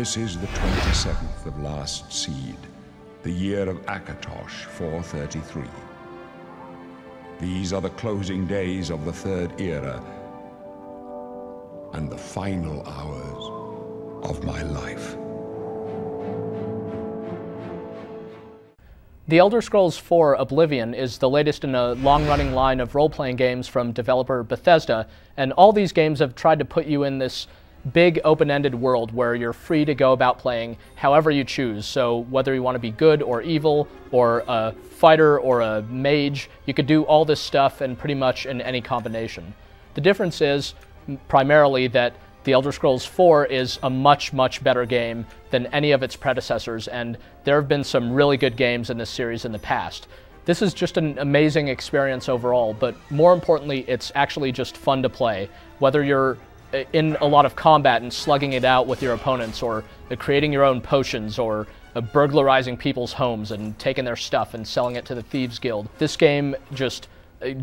This is the 27th of Last Seed, the year of Akatosh 433. These are the closing days of the Third Era, and the final hours of my life. The Elder Scrolls IV: Oblivion is the latest in a long-running line of role-playing games from developer Bethesda, and all these games have tried to put you in this big open-ended world where you're free to go about playing however you choose. So whether you want to be good or evil, or a fighter or a mage, you could do all this stuff and pretty much in any combination. The difference is primarily that The Elder Scrolls IV is a much, much better game than any of its predecessors, and there have been some really good games in this series in the past. This is just an amazing experience overall, but more importantly, it's actually just fun to play. Whether you're in a lot of combat and slugging it out with your opponents, or creating your own potions, or burglarizing people's homes and taking their stuff and selling it to the Thieves Guild. This game just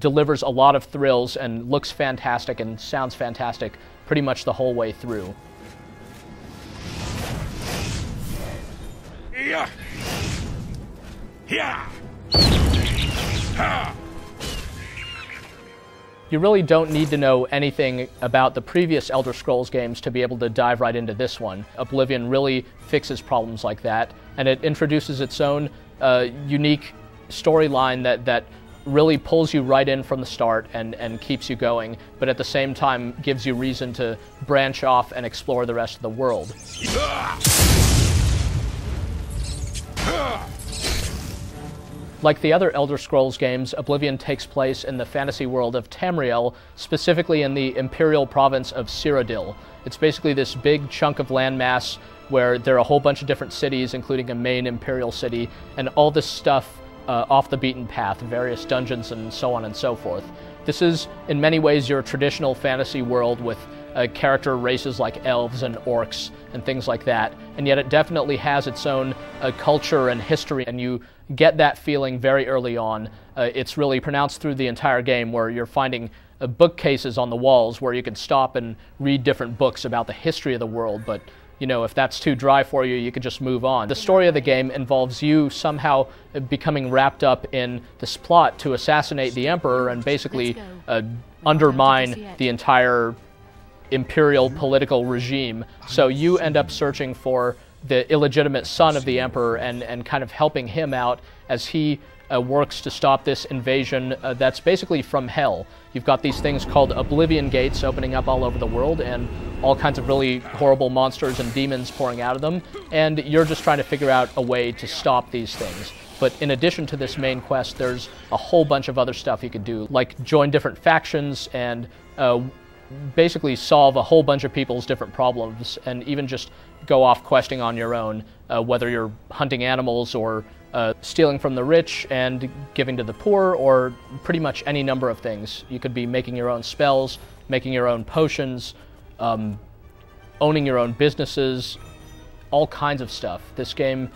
delivers a lot of thrills and looks fantastic and sounds fantastic pretty much the whole way through. Yeah. Yeah. Ha. You really don't need to know anything about the previous Elder Scrolls games to be able to dive right into this one. Oblivion really fixes problems like that, and it introduces its own unique storyline that really pulls you right in from the start and keeps you going, but at the same time gives you reason to branch off and explore the rest of the world. Like the other Elder Scrolls games, Oblivion takes place in the fantasy world of Tamriel, specifically in the imperial province of Cyrodiil. It's basically this big chunk of landmass where there are a whole bunch of different cities, including a main imperial city, and all this stuff off the beaten path, various dungeons and so on and so forth. This is, in many ways, your traditional fantasy world with character races like elves and orcs and things like that, and yet it definitely has its own culture and history, and you get that feeling very early on. It's really pronounced through the entire game, where you're finding bookcases on the walls where you can stop and read different books about the history of the world, but you know, if that's too dry for you, you can just move on. The story of the game involves you somehow becoming wrapped up in this plot to assassinate the Emperor and basically undermine the entire imperial political regime. So you end up searching for the illegitimate son of the Emperor and kind of helping him out as he works to stop this invasion that's basically from hell. You've got these things called Oblivion gates opening up all over the world, and all kinds of really horrible monsters and demons pouring out of them, and you're just trying to figure out a way to stop these things. But in addition to this main quest, there's a whole bunch of other stuff you could do, like join different factions and basically solve a whole bunch of people's different problems, and even just go off questing on your own, whether you're hunting animals or stealing from the rich and giving to the poor, or pretty much any number of things. You could be making your own spells, making your own potions, owning your own businesses, all kinds of stuff. This game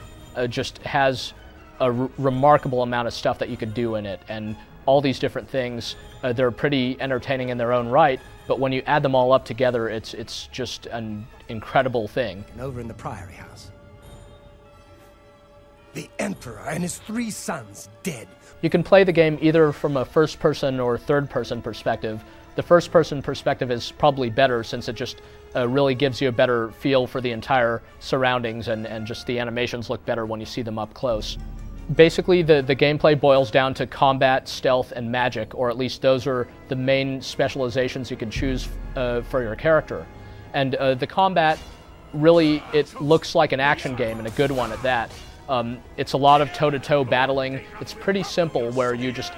just has a remarkable amount of stuff that you could do in it, and all these different things, they're pretty entertaining in their own right, but when you add them all up together, it's just an incredible thing. And over in the Priory House, the Emperor and his 3 sons dead. You can play the game either from a first-person or third-person perspective. The first-person perspective is probably better, since it just really gives you a better feel for the entire surroundings, and just the animations look better when you see them up close. Basically, the gameplay boils down to combat, stealth, and magic, or at least those are the main specializations you can choose for your character. And the combat, really, it looks like an action game, and a good one at that. It's a lot of toe-to-toe battling. It's pretty simple, where you just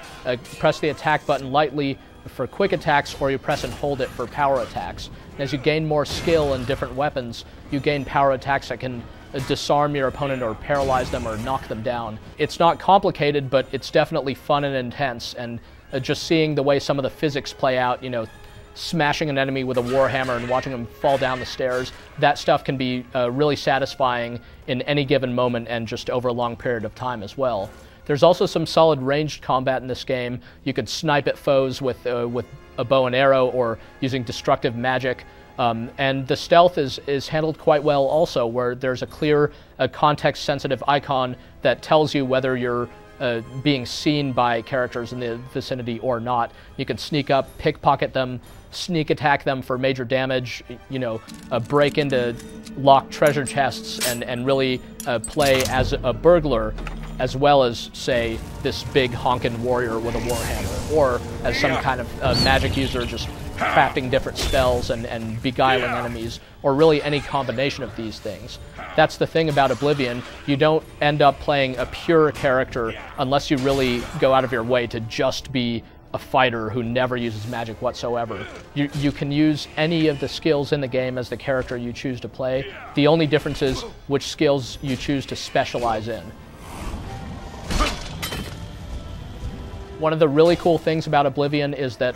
press the attack button lightly for quick attacks, or you press and hold it for power attacks. And as you gain more skill in different weapons, you gain power attacks that can disarm your opponent or paralyze them or knock them down. It's not complicated, but it's definitely fun and intense, and just seeing the way some of the physics play out, you know, smashing an enemy with a warhammer and watching them fall down the stairs, that stuff can be really satisfying in any given moment and just over a long period of time as well. There's also some solid ranged combat in this game. You could snipe at foes with a bow and arrow, or using destructive magic. And the stealth is handled quite well also, where there's a clear context-sensitive icon that tells you whether you're being seen by characters in the vicinity or not. You can sneak up, pickpocket them, sneak attack them for major damage, you know, break into locked treasure chests and really play as a burglar, as well as, say, this big honkin' warrior with a warhammer, or as some kind of magic user just crafting different spells and beguiling enemies, or really any combination of these things. That's the thing about Oblivion. You don't end up playing a pure character unless you really go out of your way to just be a fighter who never uses magic whatsoever. You can use any of the skills in the game as the character you choose to play. The only difference is which skills you choose to specialize in. One of the really cool things about Oblivion is that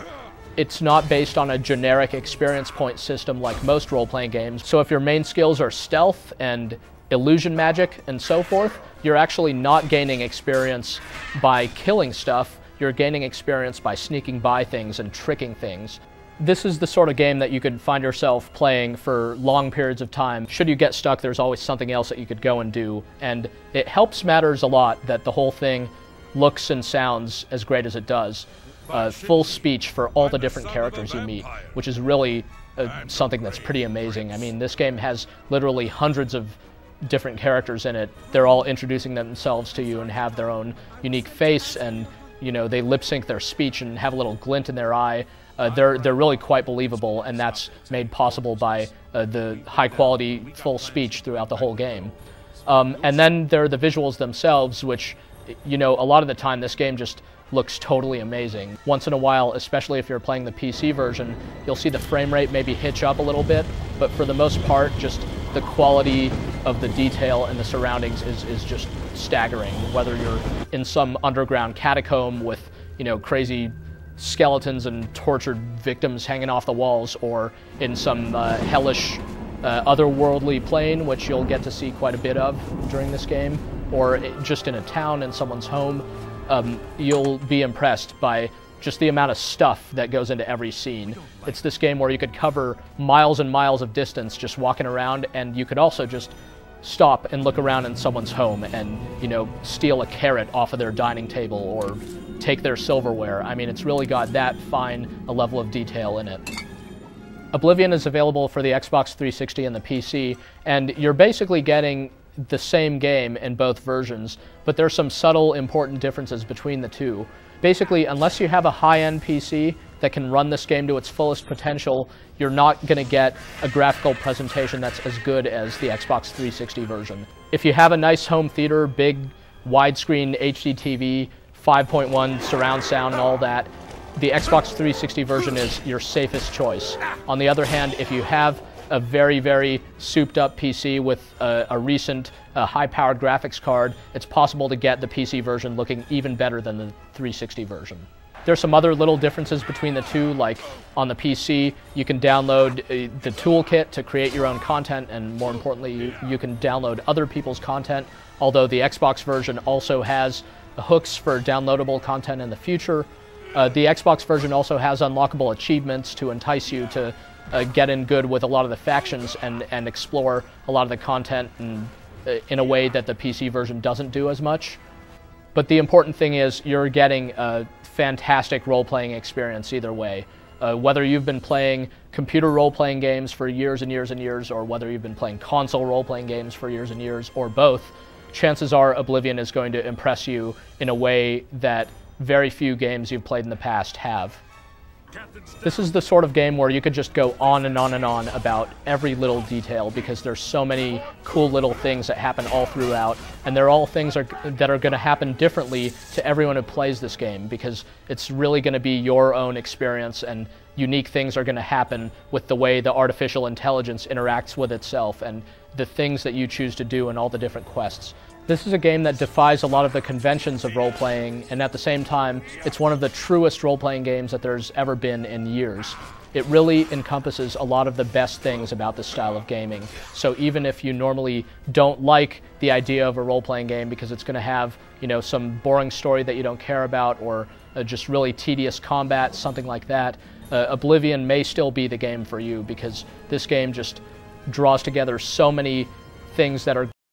it's not based on a generic experience point system like most role-playing games. So if your main skills are stealth and illusion magic and so forth, you're actually not gaining experience by killing stuff. You're gaining experience by sneaking by things and tricking things. This is the sort of game that you could find yourself playing for long periods of time. Should you get stuck, there's always something else that you could go and do. And it helps matters a lot that the whole thing looks and sounds as great as it does. Full speech for all the different characters you meet, which is really something that's pretty amazing. I mean, this game has literally hundreds of different characters in it. They're all introducing themselves to you and have their own unique face, and you know, they lip sync their speech and have a little glint in their eye. They're really quite believable, and that's made possible by the high quality full speech throughout the whole game. And then there are the visuals themselves, which, you know, a lot of the time this game just looks totally amazing. Once in a while, especially if you're playing the PC version, you'll see the frame rate maybe hitch up a little bit, but for the most part, just the quality of the detail and the surroundings is just staggering. Whether you're in some underground catacomb with, you know, crazy skeletons and tortured victims hanging off the walls, or in some hellish otherworldly plane, which you'll get to see quite a bit of during this game, or just in a town in someone's home, you'll be impressed by just the amount of stuff that goes into every scene. It's this game where you could cover miles and miles of distance just walking around, and you could also just stop and look around in someone's home and, you know, steal a carrot off of their dining table or take their silverware. I mean, it's really got that fine a level of detail in it. Oblivion is available for the Xbox 360 and the PC, and you're basically getting the same game in both versions, but there's some subtle, important differences between the two. Basically, unless you have a high-end PC that can run this game to its fullest potential, you're not going to get a graphical presentation that's as good as the Xbox 360 version. If you have a nice home theater, big widescreen HD TV, 5.1 surround sound and all that, the Xbox 360 version is your safest choice. On the other hand, if you have a very, very souped-up PC with a recent high-powered graphics card, it's possible to get the PC version looking even better than the 360 version. There's some other little differences between the two, like on the PC, you can download the toolkit to create your own content, and more importantly, you can download other people's content, although the Xbox version also has hooks for downloadable content in the future. The Xbox version also has unlockable achievements to entice you to get in good with a lot of the factions and explore a lot of the content in a way that the PC version doesn't do as much. But the important thing is you're getting a fantastic role-playing experience either way. Whether you've been playing computer role-playing games for years and years and years, or whether you've been playing console role-playing games for years and years, or both, chances are Oblivion is going to impress you in a way that very few games you've played in the past have. This is the sort of game where you could just go on and on and on about every little detail, because there's so many cool little things that happen all throughout, and they're all things that are going to happen differently to everyone who plays this game, because it's really going to be your own experience, and unique things are going to happen with the way the artificial intelligence interacts with itself and the things that you choose to do and all the different quests. This is a game that defies a lot of the conventions of role-playing, and at the same time, it's one of the truest role-playing games that there's ever been in years. it really encompasses a lot of the best things about this style of gaming. So even if you normally don't like the idea of a role-playing game because it's going to have, you know, some boring story that you don't care about, or just really tedious combat, something like that, Oblivion may still be the game for you, because this game just draws together so many things that are